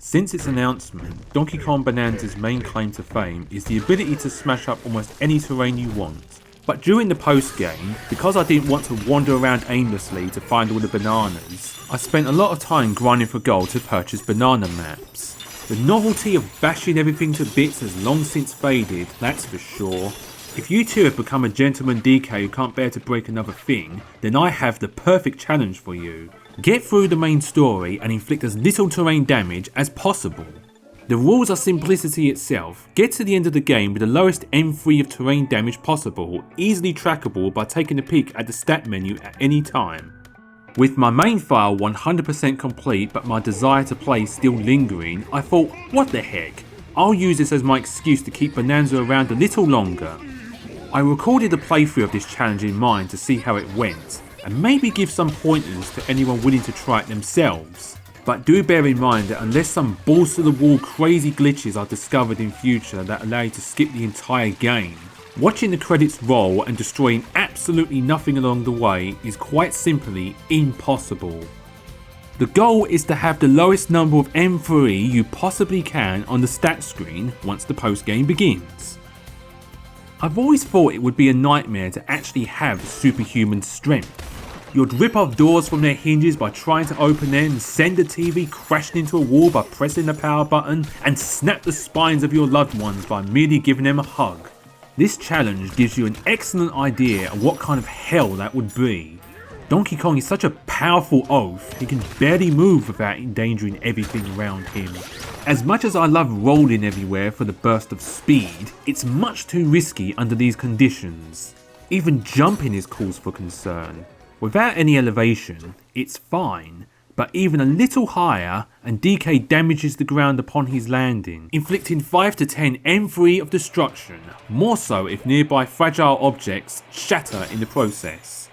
Since its announcement, Donkey Kong Bananza's main claim to fame is the ability to smash up almost any terrain you want. But during the post-game, because I didn't want to wander around aimlessly to find all the bananas, I spent a lot of time grinding for gold to purchase banana maps. The novelty of bashing everything to bits has long since faded, that's for sure. If you two have become a gentleman DK who can't bear to break another thing, then I have the perfect challenge for you. Get through the main story and inflict as little terrain damage as possible. The rules are simplicity itself. Get to the end of the game with the lowest M3 of terrain damage possible, easily trackable by taking a peek at the stat menu at any time. With my main file 100% complete but my desire to play still lingering, I thought, what the heck, I'll use this as my excuse to keep Bananza around a little longer. I recorded a playthrough of this challenge in mind to see how it went, and maybe give some pointers to anyone willing to try it themselves. But do bear in mind that unless some balls to the wall crazy glitches are discovered in future that allow you to skip the entire game, watching the credits roll and destroying absolutely nothing along the way is quite simply impossible. The goal is to have the lowest number of M3 you possibly can on the stat screen once the post game begins. I've always thought it would be a nightmare to actually have superhuman strength. You'd rip off doors from their hinges by trying to open them, send the TV crashing into a wall by pressing the power button, and snap the spines of your loved ones by merely giving them a hug. This challenge gives you an excellent idea of what kind of hell that would be. Donkey Kong is such a powerful oaf, he can barely move without endangering everything around him. As much as I love rolling everywhere for the burst of speed, it's much too risky under these conditions. Even jumping is cause for concern. Without any elevation, it's fine, but even a little higher and DK damages the ground upon his landing, inflicting 5 to 10 M3 of destruction, more so if nearby fragile objects shatter in the process.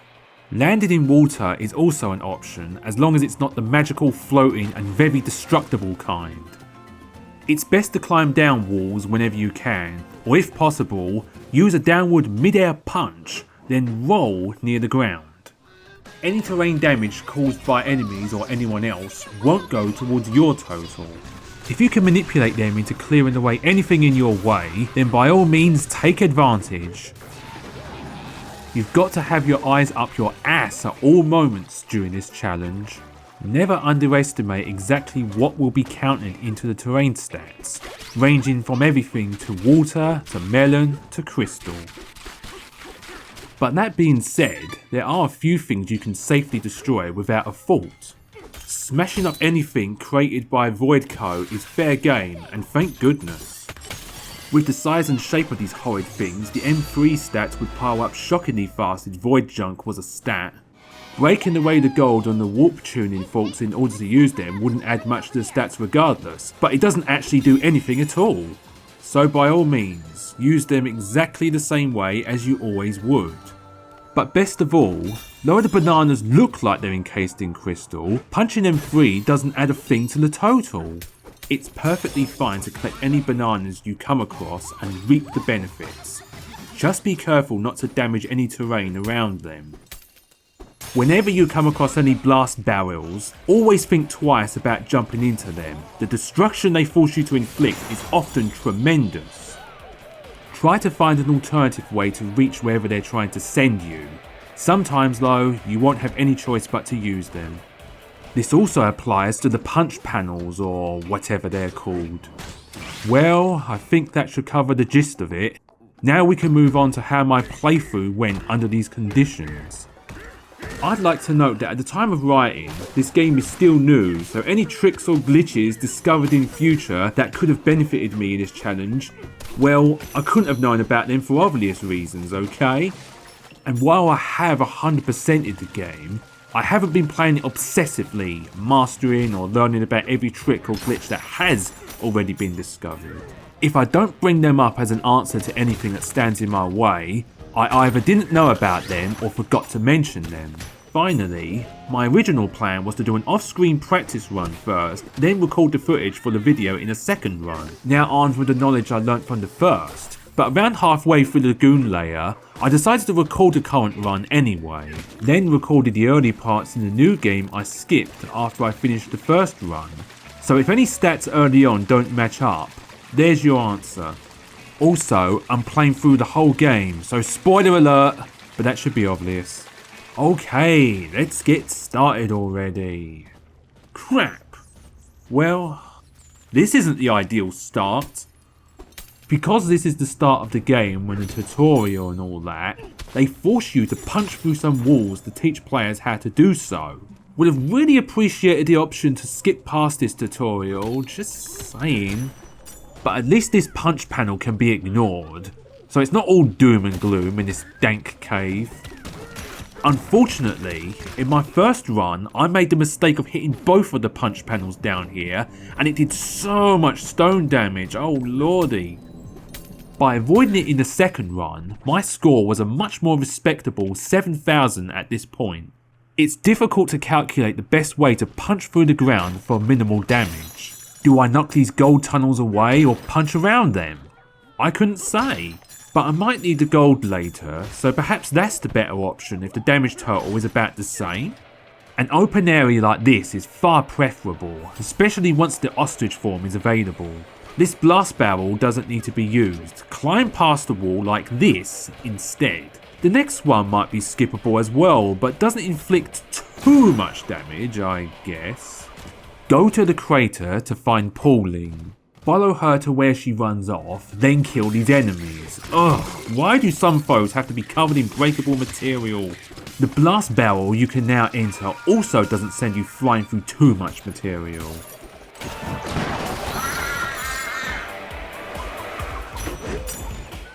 Landing in water is also an option as long as it's not the magical, floating and very destructible kind. It's best to climb down walls whenever you can, or if possible, use a downward mid-air punch, then roll near the ground. Any terrain damage caused by enemies or anyone else won't go towards your total. If you can manipulate them into clearing away anything in your way, then by all means take advantage. You've got to have your eyes up your ass at all moments during this challenge. Never underestimate exactly what will be counted into the terrain stats, ranging from everything to water, to melon, to crystal. But that being said, there are a few things you can safely destroy without a fault. Smashing up anything created by Voidco is fair game, and thank goodness. With the size and shape of these horrid things, the M3 stats would pile up shockingly fast if void junk was a stat. Breaking away the gold on the warp tuning forks in order to use them wouldn't add much to the stats regardless, but it doesn't actually do anything at all. So by all means, use them exactly the same way as you always would. But best of all, though the bananas look like they're encased in crystal, punching them free doesn't add a thing to the total. It's perfectly fine to collect any bananas you come across and reap the benefits. Just be careful not to damage any terrain around them. Whenever you come across any blast barrels, always think twice about jumping into them. The destruction they force you to inflict is often tremendous. Try to find an alternative way to reach wherever they're trying to send you. Sometimes though, you won't have any choice but to use them. This also applies to the punch panels or whatever they're called. Well, I think that should cover the gist of it. Now we can move on to how my playthrough went under these conditions. I'd like to note that at the time of writing, this game is still new, so any tricks or glitches discovered in future that could have benefited me in this challenge, well, I couldn't have known about them for obvious reasons, okay? And while I have 100%ed the game, I haven't been playing it obsessively, mastering or learning about every trick or glitch that has already been discovered. If I don't bring them up as an answer to anything that stands in my way, I either didn't know about them or forgot to mention them. Finally, my original plan was to do an off-screen practice run first, then record the footage for the video in a second run, now armed with the knowledge I learnt from the first. But around halfway through the lagoon layer, I decided to record the current run anyway, then recorded the early parts in the new game I skipped after I finished the first run. So if any stats early on don't match up, there's your answer. Also, I'm playing through the whole game, so spoiler alert, but that should be obvious. Okay, let's get started already. Crap. Well, this isn't the ideal start. Because this is the start of the game when the tutorial and all that, they force you to punch through some walls to teach players how to do so. Would have really appreciated the option to skip past this tutorial, just saying. But at least this punch panel can be ignored, so it's not all doom and gloom in this dank cave. Unfortunately, in my first run, I made the mistake of hitting both of the punch panels down here, and it did so much stone damage, oh lordy. By avoiding it in the second run, my score was a much more respectable 7,000 at this point. It's difficult to calculate the best way to punch through the ground for minimal damage. Do I knock these gold tunnels away or punch around them? I couldn't say, but I might need the gold later, so perhaps that's the better option if the damage total is about the same. An open area like this is far preferable, especially once the ostrich form is available. This blast barrel doesn't need to be used. Climb past the wall like this instead. The next one might be skippable as well, but doesn't inflict too much damage, I guess. Go to the crater to find Pauline. Follow her to where she runs off, then kill these enemies. Ugh, why do some foes have to be covered in breakable material? The blast barrel you can now enter also doesn't send you flying through too much material.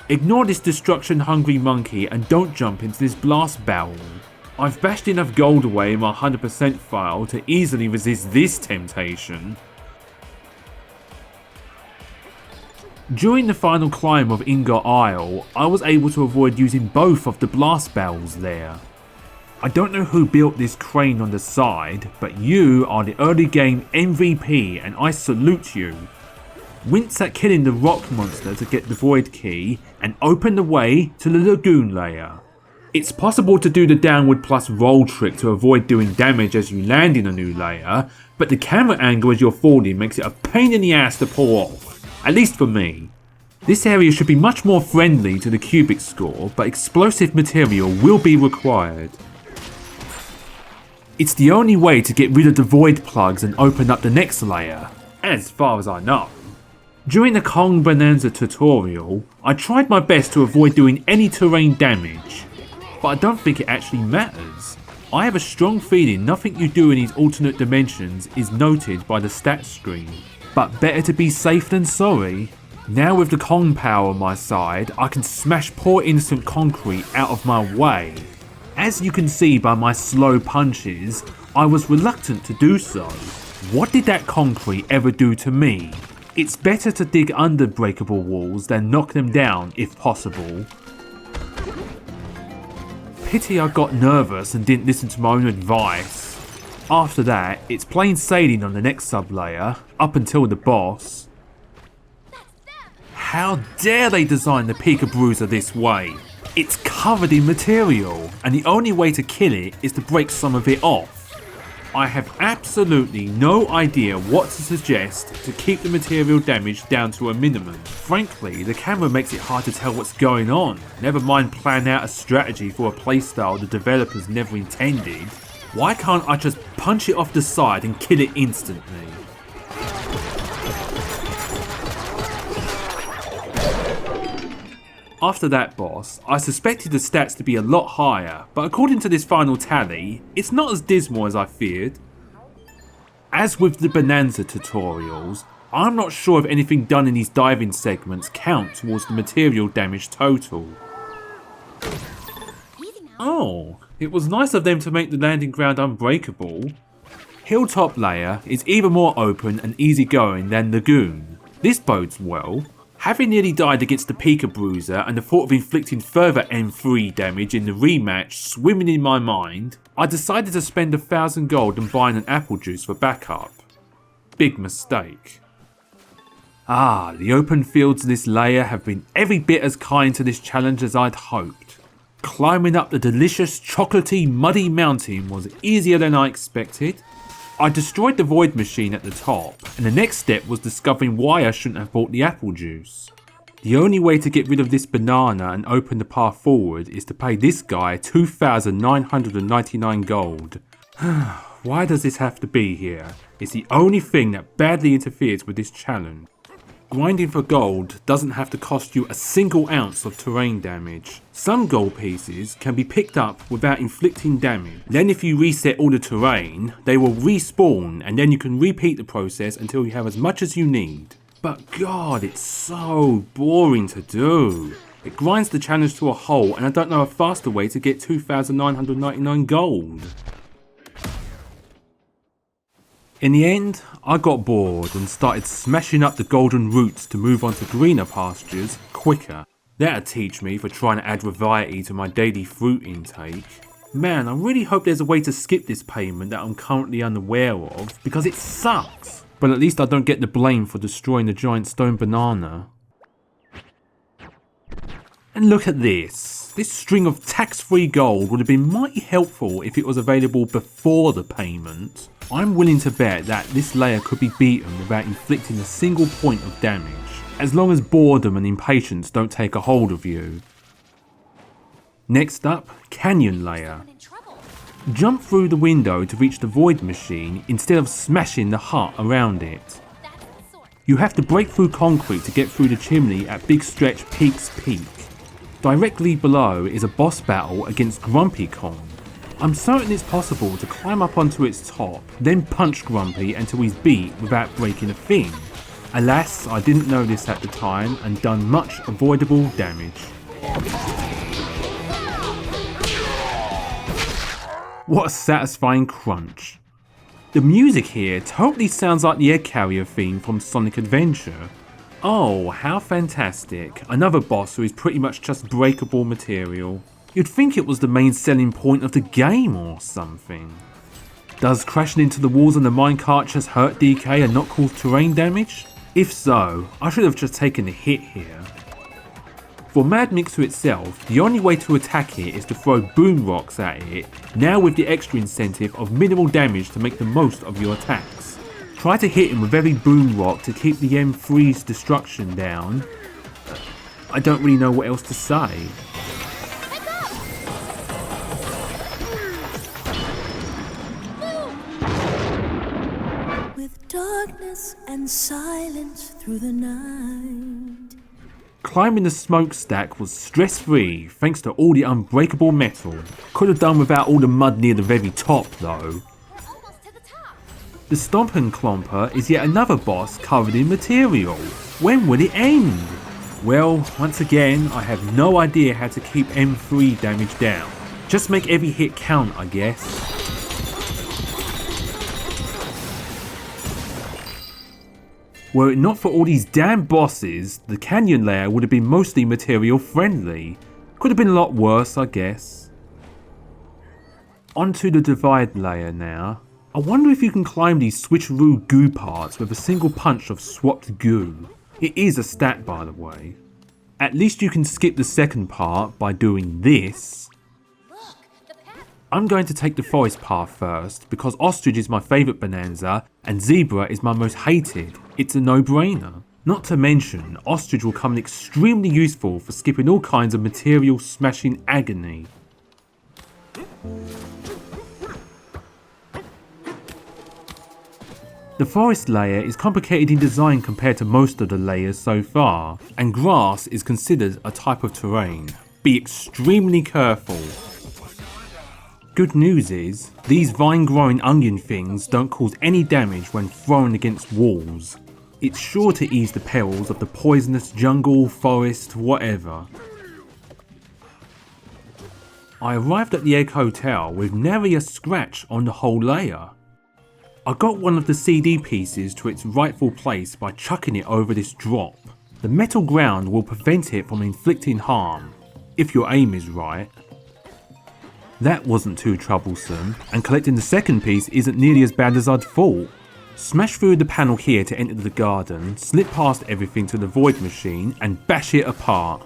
Ignore this destruction hungry monkey and don't jump into this blast barrel. I've bashed enough gold away in my 100% file to easily resist this temptation. During the final climb of Ingot Isle, I was able to avoid using both of the blast barrels there. I don't know who built this crane on the side, but you are the early game MVP and I salute you. Wince at killing the rock monster to get the void key and open the way to the lagoon layer. It's possible to do the downward plus roll trick to avoid doing damage as you land in a new layer, but the camera angle as you're falling makes it a pain in the ass to pull off, at least for me. This area should be much more friendly to the cubic score, but explosive material will be required. It's the only way to get rid of the void plugs and open up the next layer, as far as I know. During the Kong Bananza tutorial, I tried my best to avoid doing any terrain damage, but I don't think it actually matters. I have a strong feeling nothing you do in these alternate dimensions is noted by the stats screen, but better to be safe than sorry. Now with the Kong power on my side, I can smash poor innocent concrete out of my way. As you can see by my slow punches, I was reluctant to do so. What did that concrete ever do to me? It's better to dig under breakable walls than knock them down if possible. Pity I got nervous and didn't listen to my own advice. After that, it's plain sailing on the next sublayer, up until the boss. How dare they design the Pika Bruiser this way? It's covered in material, and the only way to kill it is to break some of it off. I have absolutely no idea what to suggest to keep the material damage down to a minimum. Frankly, the camera makes it hard to tell what's going on, never mind plan out a strategy for a playstyle the developers never intended. Why can't I just punch it off the side and kill it instantly? After that boss, I suspected the stats to be a lot higher, but according to this final tally, it's not as dismal as I feared. As with the Bananza tutorials, I'm not sure if anything done in these diving segments count towards the material damage total. Oh, it was nice of them to make the landing ground unbreakable. Hilltop layer is even more open and easygoing than Lagoon. This bodes well. Having nearly died against the Pika Bruiser and the thought of inflicting further M3 damage in the rematch swimming in my mind, I decided to spend 1,000 gold and buying an apple juice for backup. Big mistake. The open fields of this layer have been every bit as kind to this challenge as I'd hoped. Climbing up the delicious chocolatey muddy mountain was easier than I expected. I destroyed the void machine at the top, and the next step was discovering why I shouldn't have bought the apple juice. The only way to get rid of this banana and open the path forward is to pay this guy 2,999 gold. Why does this have to be here? It's the only thing that badly interferes with this challenge. Grinding for gold doesn't have to cost you a single ounce of terrain damage. Some gold pieces can be picked up without inflicting damage. Then if you reset all the terrain, they will respawn and then you can repeat the process until you have as much as you need. But god, it's so boring to do. It grinds the challenge to a halt and I don't know a faster way to get 2,999 gold. In the end, I got bored and started smashing up the golden roots to move on to greener pastures quicker. That'd teach me for trying to add variety to my daily fruit intake. Man, I really hope there's a way to skip this payment that I'm currently unaware of, because it sucks. But at least I don't get the blame for destroying the giant stone banana. And look at this. This string of tax-free gold would have been mighty helpful if it was available before the payment. I'm willing to bet that this layer could be beaten without inflicting a single point of damage, as long as boredom and impatience don't take a hold of you. Next up, canyon layer. Jump through the window to reach the void machine instead of smashing the hut around it. You have to break through concrete to get through the chimney at Big Stretch Peak's peak. Directly below is a boss battle against Grumpy Kong. I'm certain it's possible to climb up onto its top, then punch Grumpy until he's beat without breaking a thing. Alas, I didn't know this at the time and done much avoidable damage. What a satisfying crunch. The music here totally sounds like the egg carrier theme from Sonic Adventure. Oh, how fantastic. Another boss who is pretty much just breakable material. You'd think it was the main selling point of the game or something. Does crashing into the walls on the minecart just hurt DK and not cause terrain damage? If so, I should have just taken a hit here. For Mad Mixer itself, the only way to attack it is to throw boom rocks at it, now with the extra incentive of minimal damage to make the most of your attacks. Try to hit him with every boom rock to keep the M3's destruction down. I don't really know what else to say. Darkness and silence through the night. Climbing the smokestack was stress-free thanks to all the unbreakable metal. Could have done without all the mud near the very top though. We're almost to the top. The Stompin' Clomper is yet another boss covered in material. When will it end? Well, once again, I have no idea how to keep M3 damage down. Just make every hit count, I guess. Were it not for all these damn bosses, the canyon layer would have been mostly material friendly. Could have been a lot worse, I guess. Onto the divide layer now. I wonder if you can climb these switcheroo goo parts with a single punch of swapped goo. It is a stat, by the way. At least you can skip the second part by doing this. I'm going to take the forest path first because ostrich is my favourite bonanza and zebra is my most hated. It's a no-brainer. Not to mention, ostrich will come in extremely useful for skipping all kinds of material smashing agony. The forest layer is complicated in design compared to most of the layers so far, and grass is considered a type of terrain. Be extremely careful. Good news is, these vine-growing onion things don't cause any damage when thrown against walls. It's sure to ease the perils of the poisonous jungle, forest, whatever. I arrived at the Egg Hotel with nary a scratch on the whole layer. I got one of the CD pieces to its rightful place by chucking it over this drop. The metal ground will prevent it from inflicting harm, if your aim is right. That wasn't too troublesome, and collecting the second piece isn't nearly as bad as I'd thought. Smash through the panel here to enter the garden, slip past everything to the void machine, and bash it apart.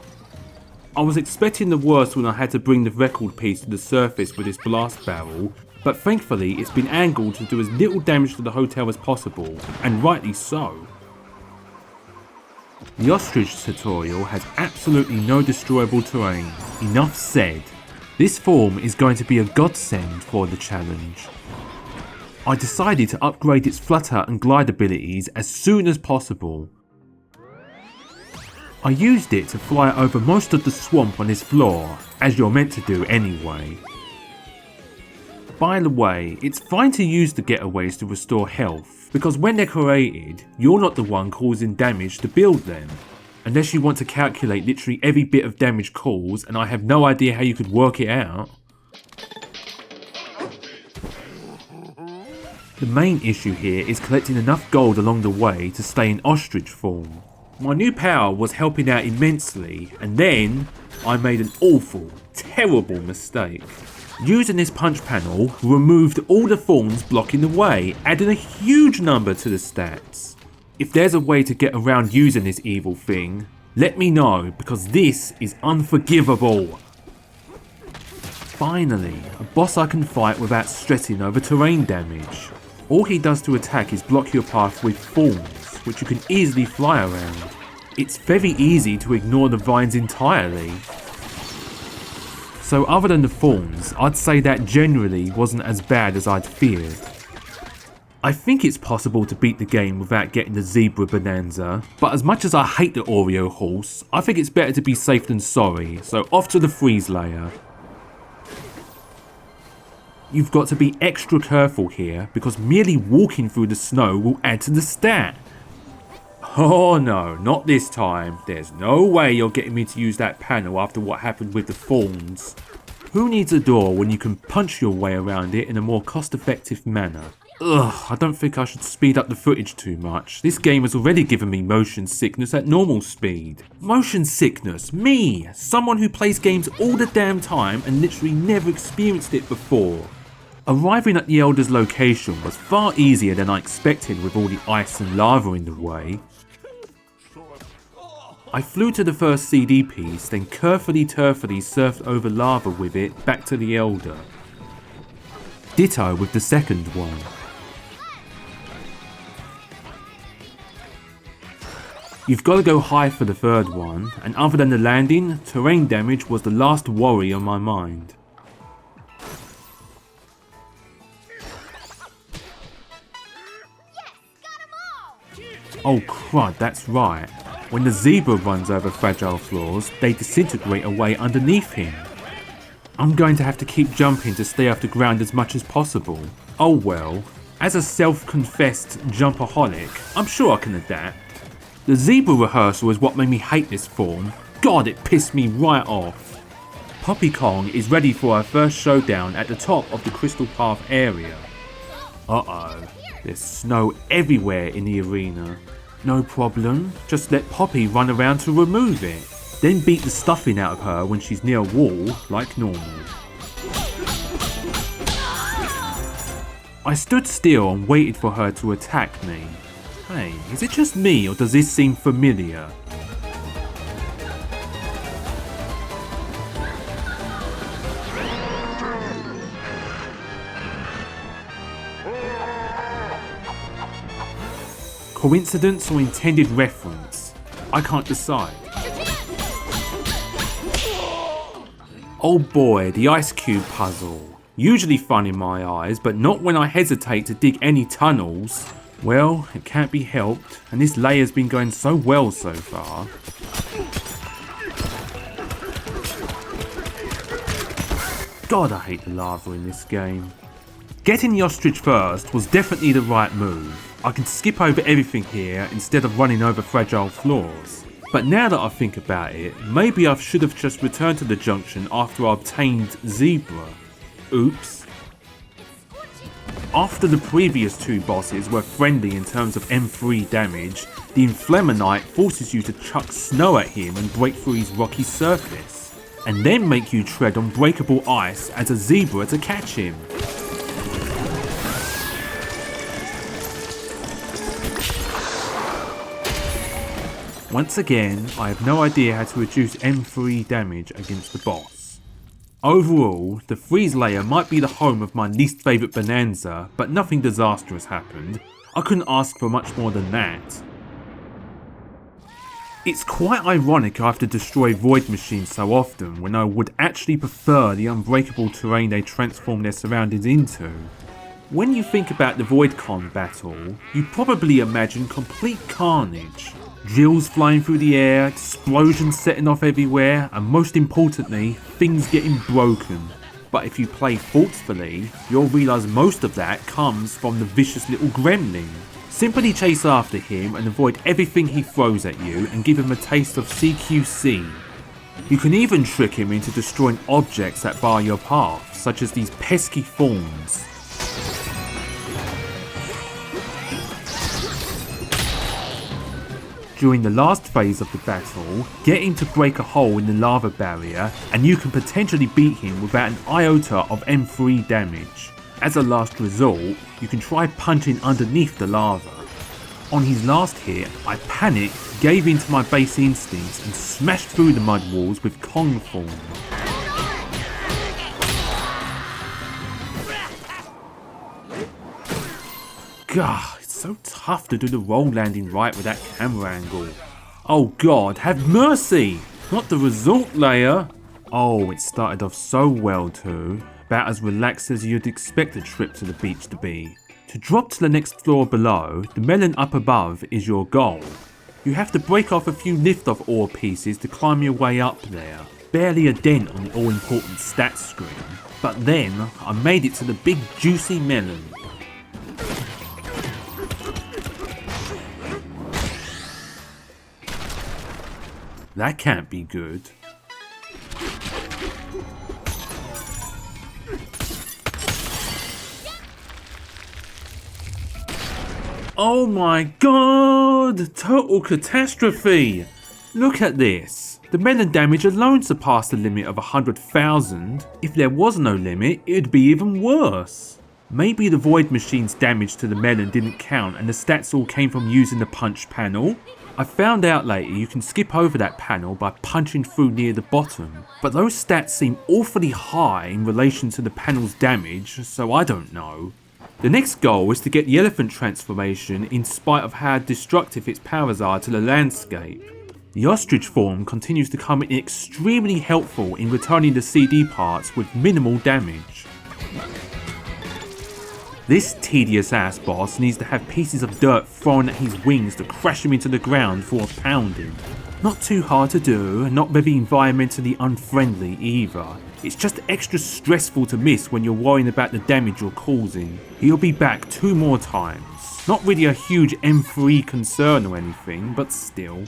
I was expecting the worst when I had to bring the record piece to the surface with this blast barrel, but thankfully it's been angled to do as little damage to the hotel as possible, and rightly so. The ostrich tutorial has absolutely no destroyable terrain. Enough said. This form is going to be a godsend for the challenge. I decided to upgrade its flutter and glide abilities as soon as possible. I used it to fly over most of the swamp on this floor, as you're meant to do anyway. By the way, it's fine to use the getaways to restore health, because when they're created, you're not the one causing damage to build them. Unless you want to calculate literally every bit of damage caused, and I have no idea how you could work it out. The main issue here is collecting enough gold along the way to stay in ostrich form. My new power was helping out immensely, and then I made an awful, terrible mistake. Using this punch panel removed all the thorns blocking the way, adding a huge number to the stats. If there's a way to get around using this evil thing, let me know, because this is unforgivable. Finally, a boss I can fight without stressing over terrain damage. All he does to attack is block your path with thorns, which you can easily fly around. It's very easy to ignore the vines entirely. So other than the thorns, I'd say that generally wasn't as bad as I'd feared. I think it's possible to beat the game without getting the zebra bonanza, but as much as I hate the Oreo horse, I think it's better to be safe than sorry, so off to the freeze layer. You've got to be extra careful here, because merely walking through the snow will add to the stat. Oh no, not this time. There's no way you're getting me to use that panel after what happened with the thorns. Who needs a door when you can punch your way around it in a more cost-effective manner? Ugh, I don't think I should speed up the footage too much. This game has already given me motion sickness at normal speed. Motion sickness? Me! Someone who plays games all the damn time and literally never experienced it before. Arriving at the Elder's location was far easier than I expected with all the ice and lava in the way. I flew to the first CD piece, then carefully surfed over lava with it back to the Elder. Ditto with the second one. You've got to go high for the third one, and other than the landing, terrain damage was the last worry on my mind. Oh crud, that's right. When the zebra runs over fragile floors, they disintegrate away underneath him. I'm going to have to keep jumping to stay off the ground as much as possible. Oh well, as a self-confessed jumpaholic, I'm sure I can adapt. The zebra rehearsal is what made me hate this form. God, it pissed me right off. Poppy Kong is ready for our first showdown at the top of the Crystal Path area. Uh-oh, there's snow everywhere in the arena. No problem, just let Poppy run around to remove it. Then beat the stuffing out of her when she's near a wall, like normal. I stood still and waited for her to attack me. Hey, is it just me or does this seem familiar? Coincidence or intended reference? I can't decide. Oh boy, the ice cube puzzle. Usually fun in my eyes, but not when I hesitate to dig any tunnels. Well, it can't be helped, and this layer's been going so well so far. God, I hate the lava in this game. Getting the ostrich first was definitely the right move. I can skip over everything here instead of running over fragile floors. But now that I think about it, maybe I should have just returned to the junction after I obtained Zebra. Oops. After the previous two bosses were friendly in terms of M3 damage, the Inflemonite forces you to chuck snow at him and break through his rocky surface, and then make you tread on breakable ice as a zebra to catch him. Once again, I have no idea how to reduce M3 damage against the boss. Overall, the freeze layer might be the home of my least favourite Bananza, but nothing disastrous happened. I couldn't ask for much more than that. It's quite ironic I have to destroy void machines so often when I would actually prefer the unbreakable terrain they transform their surroundings into. When you think about the Void Con battle, you probably imagine complete carnage. Drills flying through the air, explosions setting off everywhere, and most importantly, things getting broken. But if you play thoughtfully, you'll realise most of that comes from the vicious little gremlin. Simply chase after him and avoid everything he throws at you and give him a taste of CQC. You can even trick him into destroying objects that bar your path, such as these pesky thorns. During the last phase of the battle, get him to break a hole in the lava barrier and you can potentially beat him without an iota of M3 damage. As a last resort, you can try punching underneath the lava. On his last hit, I panicked, gave in to my base instincts and smashed through the mud walls with Kong form. Gah, it's so tough to do the roll landing right with that camera angle. Oh god, have mercy! Not the resort layer! Oh, it started off so well too. About as relaxed as you'd expect a trip to the beach to be. To drop to the next floor below, the melon up above is your goal. You have to break off a few lift-off ore pieces to climb your way up there. Barely a dent on the all-important stats screen. But then, I made it to the big juicy melon. That can't be good. Oh my god! Total catastrophe! Look at this. The melon damage alone surpassed the limit of 100,000. If there was no limit, it'd be even worse. Maybe the void machine's damage to the melon didn't count and the stats all came from using the punch panel. I found out later you can skip over that panel by punching through near the bottom, but those stats seem awfully high in relation to the panel's damage, so I don't know. The next goal is to get the elephant transformation in spite of how destructive its powers are to the landscape. The ostrich form continues to come in extremely helpful in returning the CD parts with minimal damage. This tedious ass boss needs to have pieces of dirt thrown at his wings to crash him into the ground for a pounding. Not too hard to do and not very environmentally unfriendly either. It's just extra stressful to miss when you're worrying about the damage you're causing. He'll be back 2 more times. Not really a huge M3 concern or anything, but still.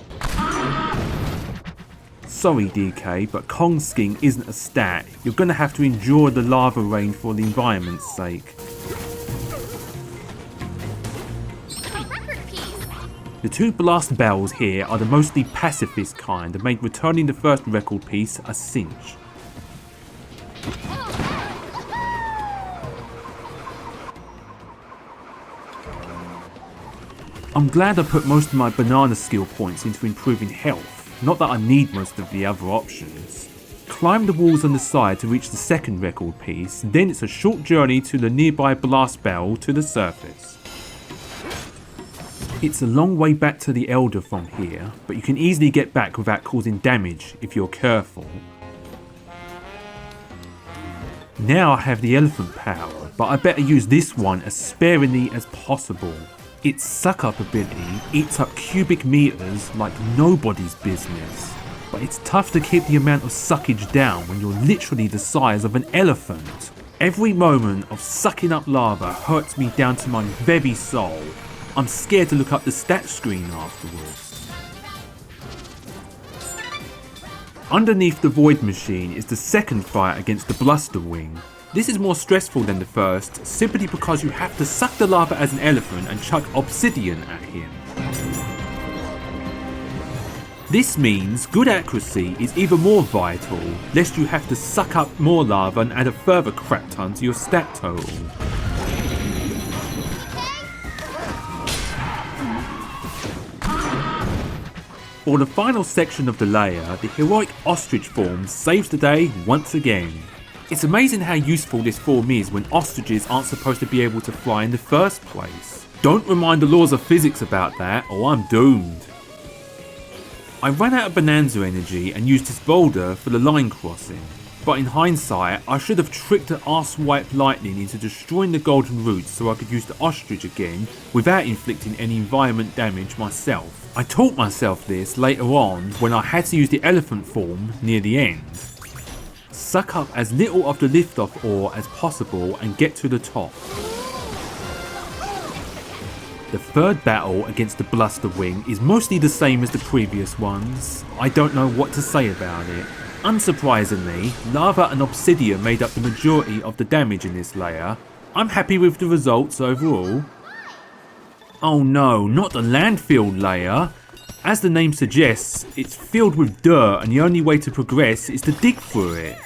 Sorry DK, but Kong Sking isn't a stat. You're gonna have to endure the lava rain for the environment's sake. The 2 blast bells here are the mostly pacifist kind that make returning the first record piece a cinch. I'm glad I put most of my banana skill points into improving health, not that I need most of the other options. Climb the walls on the side to reach the second record piece, then it's a short journey to the nearby blast bell to the surface. It's a long way back to the Elder from here, but you can easily get back without causing damage if you're careful. Now I have the elephant power, but I better use this one as sparingly as possible. Its suck up ability eats up cubic meters like nobody's business. But it's tough to keep the amount of suckage down when you're literally the size of an elephant. Every moment of sucking up lava hurts me down to my very soul. I'm scared to look up the stats screen afterwards. Underneath the void machine is the second fight against the bluster wing. This is more stressful than the first, simply because you have to suck the lava as an elephant and chuck obsidian at him. This means good accuracy is even more vital, lest you have to suck up more lava and add a further crap ton to your stat total. For the final section of the layer, the heroic ostrich form saves the day once again. It's amazing how useful this form is when ostriches aren't supposed to be able to fly in the first place. Don't remind the laws of physics about that or I'm doomed. I ran out of Bananza energy and used his boulder for the line crossing. But in hindsight, I should have tricked the arse-wipe lightning into destroying the golden roots so I could use the ostrich again without inflicting any environment damage myself. I taught myself this later on when I had to use the elephant form near the end. Suck up as little of the lift-off ore as possible and get to the top. The third battle against the Bluster Wing is mostly the same as the previous ones. I don't know what to say about it. Unsurprisingly, lava and obsidian made up the majority of the damage in this layer. I'm happy with the results overall. Oh no, not the landfill layer. As the name suggests, it's filled with dirt and the only way to progress is to dig through it.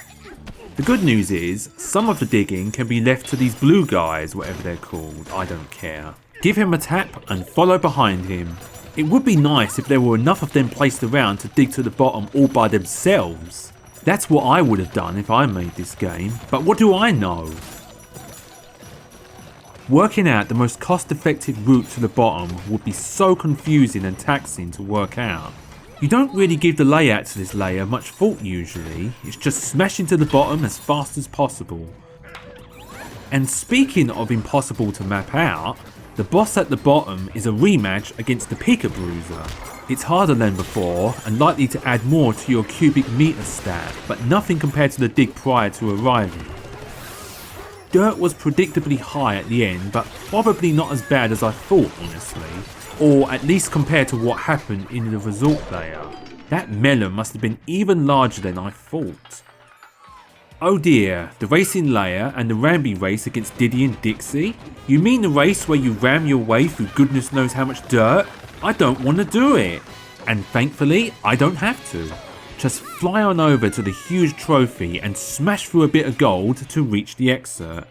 The good news is, some of the digging can be left to these blue guys, whatever they're called, I don't care. Give him a tap and follow behind him. It would be nice if there were enough of them placed around to dig to the bottom all by themselves. That's what I would have done if I made this game, but what do I know? Working out the most cost-effective route to the bottom would be so confusing and taxing to work out. You don't really give the layout to this layer much thought usually, it's just smashing to the bottom as fast as possible. And speaking of impossible to map out, the boss at the bottom is a rematch against the Pika Bruiser. It's harder than before and likely to add more to your cubic meter stat, but nothing compared to the dig prior to arriving. Dirt was predictably high at the end, but probably not as bad as I thought honestly. Or at least compared to what happened in the resort layer. That melon must have been even larger than I thought. Oh dear, the racing layer and the Ramby race against Diddy and Dixie? You mean the race where you ram your way through goodness knows how much dirt? I don't want to do it. And thankfully, I don't have to. Just fly on over to the huge trophy and smash through a bit of gold to reach the excerpt.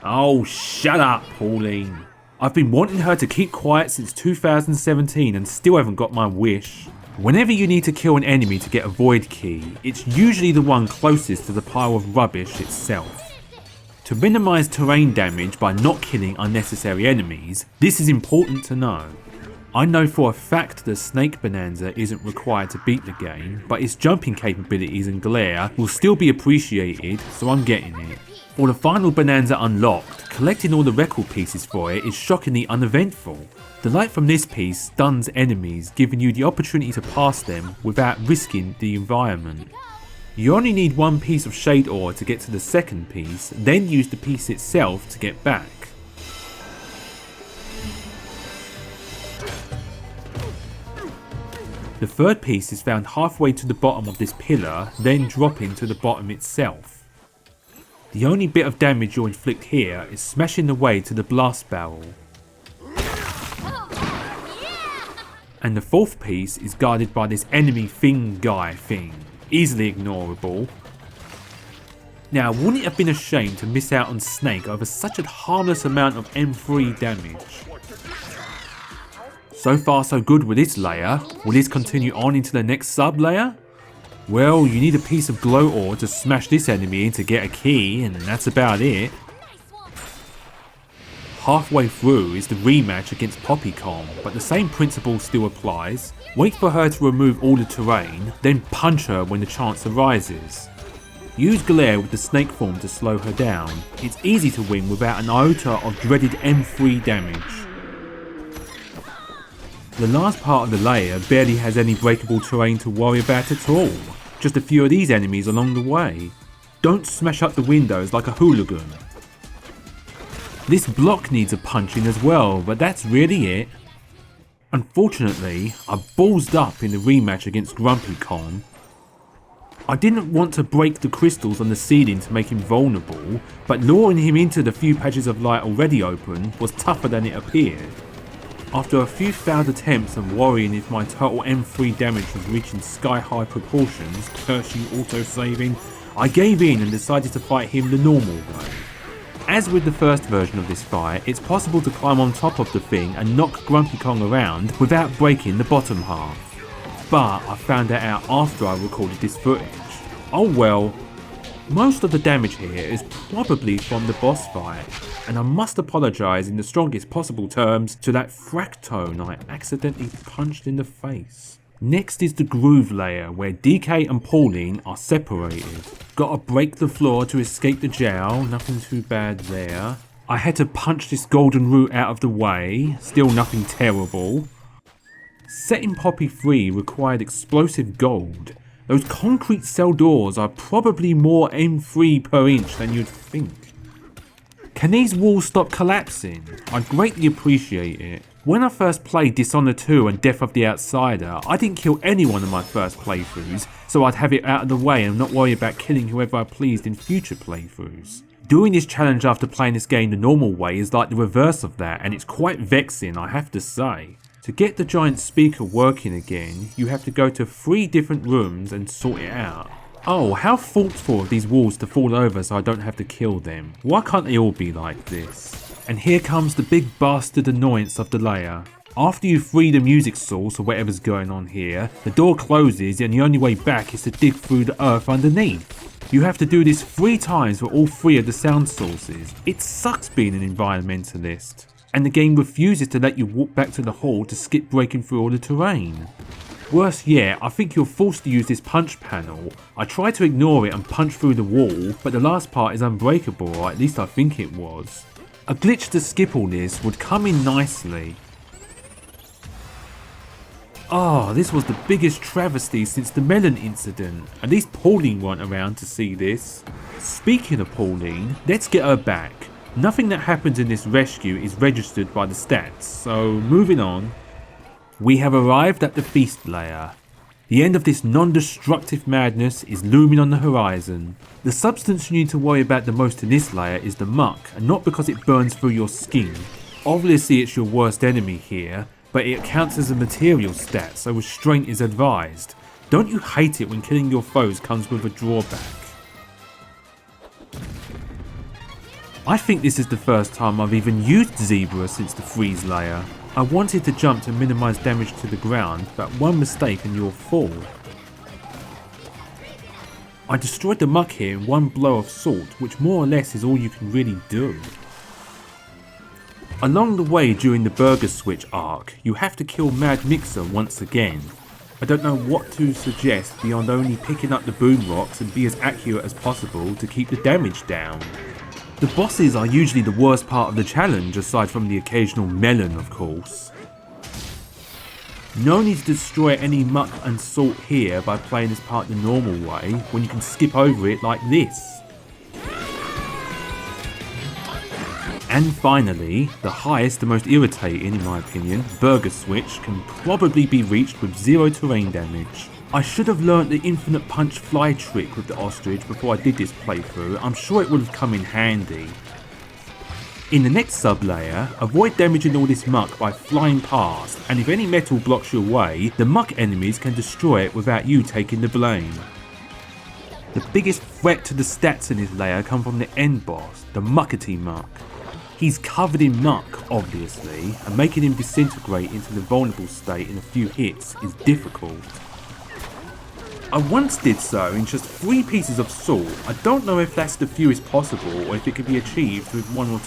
Oh, shut up, Pauline. I've been wanting her to keep quiet since 2017 and still haven't got my wish. Whenever you need to kill an enemy to get a void key, it's usually the one closest to the pile of rubbish itself. To minimise terrain damage by not killing unnecessary enemies, this is important to know. I know for a fact that Snake Bananza isn't required to beat the game, but its jumping capabilities and glare will still be appreciated, so I'm getting it. For the final Bananza unlocked, collecting all the record pieces for it is shockingly uneventful. The light from this piece stuns enemies, giving you the opportunity to pass them without risking the environment. You only need one piece of shade ore to get to the second piece, then use the piece itself to get back. The third piece is found halfway to the bottom of this pillar, then dropping to the bottom itself. The only bit of damage you'll inflict here is smashing the way to the blast barrel. And the fourth piece is guarded by this enemy thing guy thing, easily ignorable. Now, wouldn't it have been a shame to miss out on Snake over such a harmless amount of M3 damage? So far so good with this layer. Will this continue on into the next sub layer? Well, you need a piece of glow ore to smash this enemy in to get a key, and that's about it. Halfway through is the rematch against Poppycom, but the same principle still applies. Wait for her to remove all the terrain, then punch her when the chance arises. Use glare with the snake form to slow her down. It's easy to win without an iota of dreaded M3 damage. The last part of the layer barely has any breakable terrain to worry about at all, just a few of these enemies along the way. Don't smash up the windows like a hooligan. This block needs a punching as well, but that's really it. Unfortunately, I ballsed up in the rematch against Grumpy Con. I didn't want to break the crystals on the ceiling to make him vulnerable, but luring him into the few patches of light already open was tougher than it appeared. After a few failed attempts and worrying if my total M3 damage was reaching sky-high proportions, curse you auto-saving, I gave in and decided to fight him the normal way. As with the first version of this fight, it's possible to climb on top of the thing and knock Grumpy Kong around without breaking the bottom half. But I found that out after I recorded this footage. Oh well. Most of the damage here is probably from the boss fight, and I must apologise in the strongest possible terms to that Fractone I accidentally punched in the face. Next is the groove layer, where DK and Pauline are separated. Gotta break the floor to escape the jail, nothing too bad there. I had to punch this golden root out of the way, still nothing terrible. Setting Poppy free required explosive gold. Those concrete cell doors are probably more M3 per inch than you'd think. Can these walls stop collapsing? I'd greatly appreciate it. When I first played Dishonored 2 and Death of the Outsider, I didn't kill anyone in my first playthroughs, so I'd have it out of the way and not worry about killing whoever I pleased in future playthroughs. Doing this challenge after playing this game the normal way is like the reverse of that, and it's quite vexing, I have to say. To get the giant speaker working again, you have to go to 3 different rooms and sort it out. Oh, how thoughtful of these walls to fall over so I don't have to kill them. Why can't they all be like this? And here comes the big bastard annoyance of the layer. After you free the music source or whatever's going on here, the door closes and the only way back is to dig through the earth underneath. You have to do this 3 times for all 3 of the sound sources. It sucks being an environmentalist. And the game refuses to let you walk back to the hall to skip breaking through all the terrain. Worse yet, I think you're forced to use this punch panel. I tried to ignore it and punch through the wall, but the last part is unbreakable, or at least I think it was. A glitch to skip all this would come in nicely. Oh, this was the biggest travesty since the melon incident. At least Pauline weren't around to see this. Speaking of Pauline, let's get her back. Nothing that happens in this rescue is registered by the stats, so moving on. We have arrived at the feast layer. The end of this non-destructive madness is looming on the horizon. The substance you need to worry about the most in this layer is the muck, and not because it burns through your skin. Obviously it's your worst enemy here, but it counts as a material stat, so restraint is advised. Don't you hate it when killing your foes comes with a drawback? I think this is the first time I've even used Zebra since the freeze layer. I wanted to jump to minimise damage to the ground, but one mistake and you'll fall. I destroyed the muck here in one blow of salt, which more or less is all you can really do. Along the way during the Burger Switch arc, you have to kill Mad Mixer once again. I don't know what to suggest beyond only picking up the boom rocks and be as accurate as possible to keep the damage down. The bosses are usually the worst part of the challenge, aside from the occasional melon of course. No need to destroy any muck and salt here by playing this part the normal way, when you can skip over it like this. And finally, the highest, the most irritating in my opinion, Burger Switch can probably be reached with 0 terrain damage. I should have learnt the infinite punch fly trick with the ostrich before I did this playthrough. I'm sure it would have come in handy. In the next sub-layer, avoid damaging all this muck by flying past, and if any metal blocks your way, the muck enemies can destroy it without you taking the blame. The biggest threat to the stats in this layer come from the end boss, the Muckety Muck. He's covered in muck, obviously, and making him disintegrate into the vulnerable state in a few hits is difficult. I once did so in just 3 pieces of salt. I don't know if that's the fewest possible or if it could be achieved with 1 or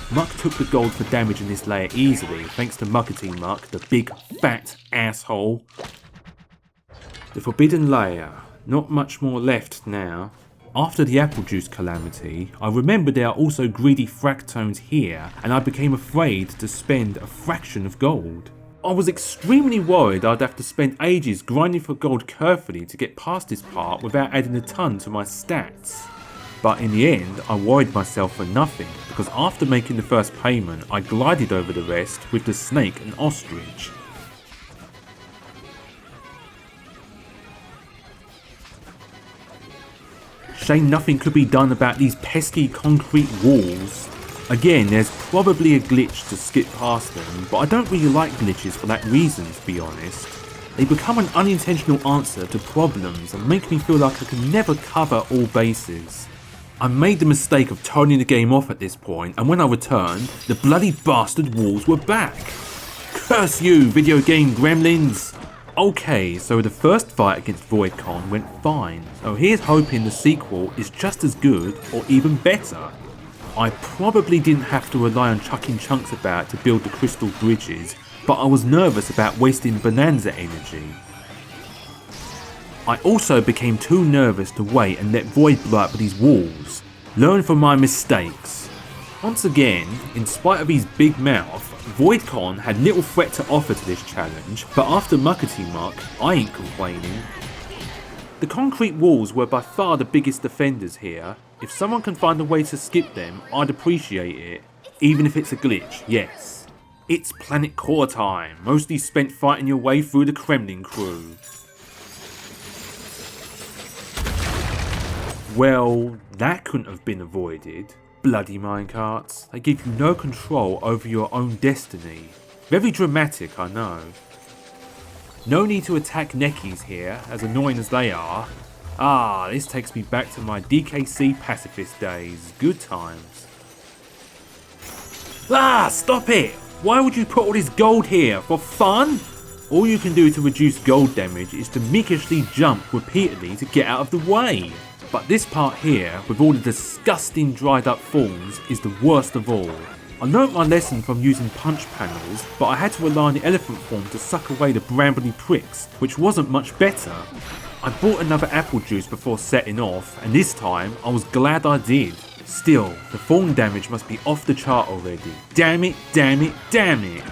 2. Muck took the gold for damage in this layer easily, thanks to Muckety Muck, the big fat asshole. The forbidden layer. Not much more left now. After the apple juice calamity, I remembered there are also greedy fractones here, and I became afraid to spend a fraction of gold. I was extremely worried I'd have to spend ages grinding for gold carefully to get past this part without adding a ton to my stats. But in the end, I worried myself for nothing, because after making the first payment, I glided over the rest with the snake and ostrich. Shame nothing could be done about these pesky concrete walls. Again, there's probably a glitch to skip past them, but I don't really like glitches for that reason, to be honest. They become an unintentional answer to problems and make me feel like I can never cover all bases. I made the mistake of turning the game off at this point, and when I returned, the bloody bastard walls were back. Curse you, video game gremlins! Okay, so the first fight against VoidCon went fine, so here's hoping the sequel is just as good or even better. I probably didn't have to rely on chucking chunks about to build the crystal bridges, but I was nervous about wasting Bananza energy. I also became too nervous to wait and let Void blow up these walls. Learn from my mistakes. Once again, in spite of his big mouth, VoidCon had little threat to offer to this challenge, but after muckety muck, I ain't complaining. The concrete walls were by far the biggest defenders here. If someone can find a way to skip them, I'd appreciate it. Even if it's a glitch, yes. It's Planet Core time, mostly spent fighting your way through the Kremlin crew. Well, that couldn't have been avoided. Bloody minecarts. They give you no control over your own destiny. Very dramatic, I know. No need to attack neckies here, as annoying as they are. Ah, this takes me back to my DKC pacifist days. Good times. Ah, stop it! Why would you put all this gold here? For fun? All you can do to reduce gold damage is to meekishly jump repeatedly to get out of the way. But this part here, with all the disgusting dried up forms, is the worst of all. I learnt my lesson from using punch panels, but I had to rely on the elephant form to suck away the brambly pricks, which wasn't much better. I bought another apple juice before setting off, and this time I was glad I did. Still, the form damage must be off the chart already. Damn it, damn it, damn it!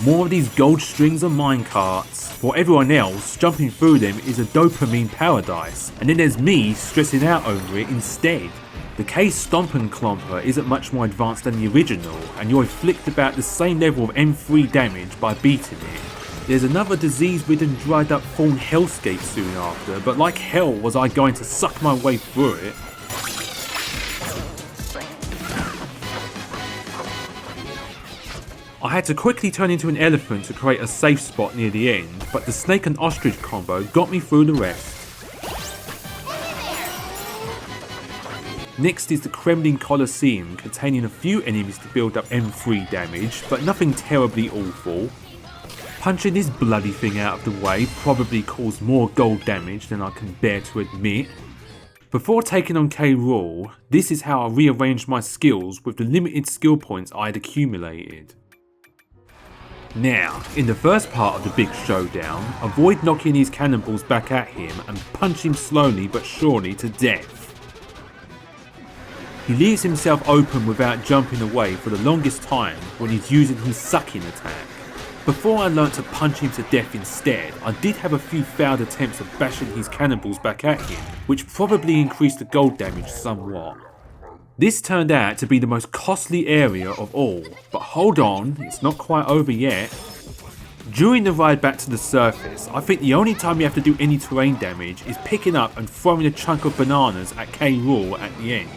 More of these gold strings are minecarts. For everyone else, jumping through them is a dopamine paradise, and then there's me stressing out over it instead. The Case Stompin' Clomper isn't much more advanced than the original, and you'll inflict about the same level of M3 damage by beating it. There's another disease-ridden dried up fawn hellscape soon after, but like hell was I going to suck my way through it. I had to quickly turn into an elephant to create a safe spot near the end, but the snake and ostrich combo got me through the rest. Next is the Kremlin Colosseum, containing a few enemies to build up M3 damage, but nothing terribly awful. Punching this bloody thing out of the way probably caused more gold damage than I can bear to admit. Before taking on K. Rool, this is how I rearranged my skills with the limited skill points I had accumulated. Now, in the first part of the big showdown, avoid knocking his cannonballs back at him and punch him slowly but surely to death. He leaves himself open without jumping away for the longest time when he's using his sucking attack. Before I learnt to punch him to death instead, I did have a few failed attempts of bashing his cannonballs back at him, which probably increased the gold damage somewhat. This turned out to be the most costly area of all, but hold on, it's not quite over yet. During the ride back to the surface, I think the only time you have to do any terrain damage is picking up and throwing a chunk of bananas at K. Rool at the end.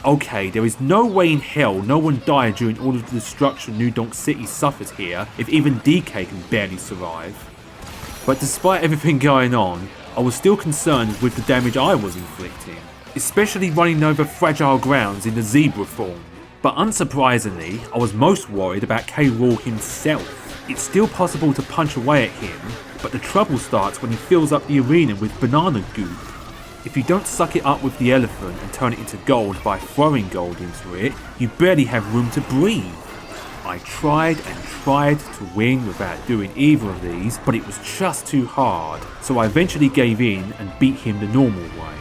Okay, there is no way in hell no one died during all of the destruction New Donk City suffers here if even DK can barely survive. But despite everything going on, I was still concerned with the damage I was inflicting, especially running over fragile grounds in the zebra form. But unsurprisingly, I was most worried about K. Rool himself. It's still possible to punch away at him, but the trouble starts when he fills up the arena with banana goop. If you don't suck it up with the elephant and turn it into gold by throwing gold into it, you barely have room to breathe. I tried and tried to win without doing either of these, but it was just too hard, so I eventually gave in and beat him the normal way.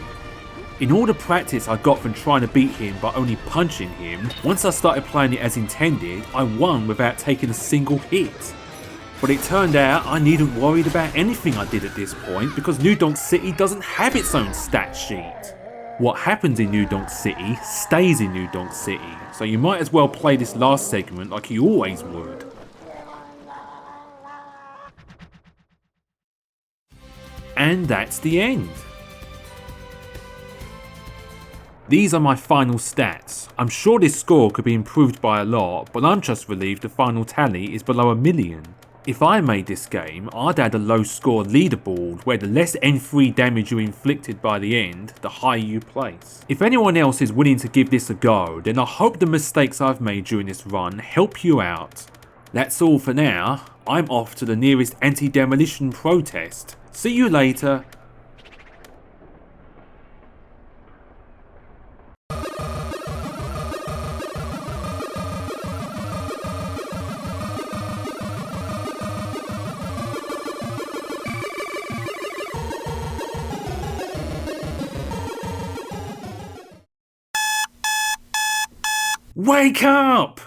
In all the practice I got from trying to beat him by only punching him, once I started playing it as intended, I won without taking a single hit. But it turned out I needn't worry about anything I did at this point because New Donk City doesn't have its own stat sheet. What happens in New Donk City stays in New Donk City, so you might as well play this last segment like you always would. And that's the end. These are my final stats. I'm sure this score could be improved by a lot, but I'm just relieved the final tally is below 1 million. If I made this game, I'd add a low score leaderboard where the less N3 damage you inflicted by the end, the higher you place. If anyone else is willing to give this a go, then I hope the mistakes I've made during this run help you out. That's all for now. I'm off to the nearest anti-demolition protest. See you later. Wake up!